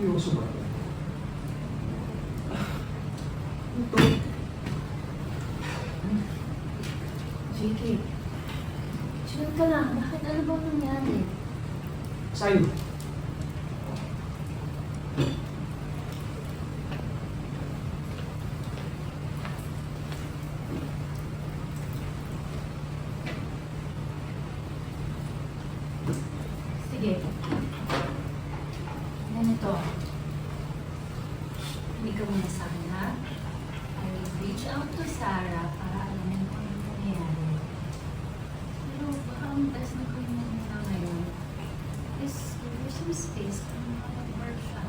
Seryoso ba? Ito. JK, chill ka lang. Bakit? Ano bang nangyari? Sa'yo. Sige. Ganito. Hindi ka muna sa akin, ha? I will reach out to Sarah para alamin kung anong nangyayari. Pero baka ang best na gawin mo muna ngayon is give her some space para makapag-work siya.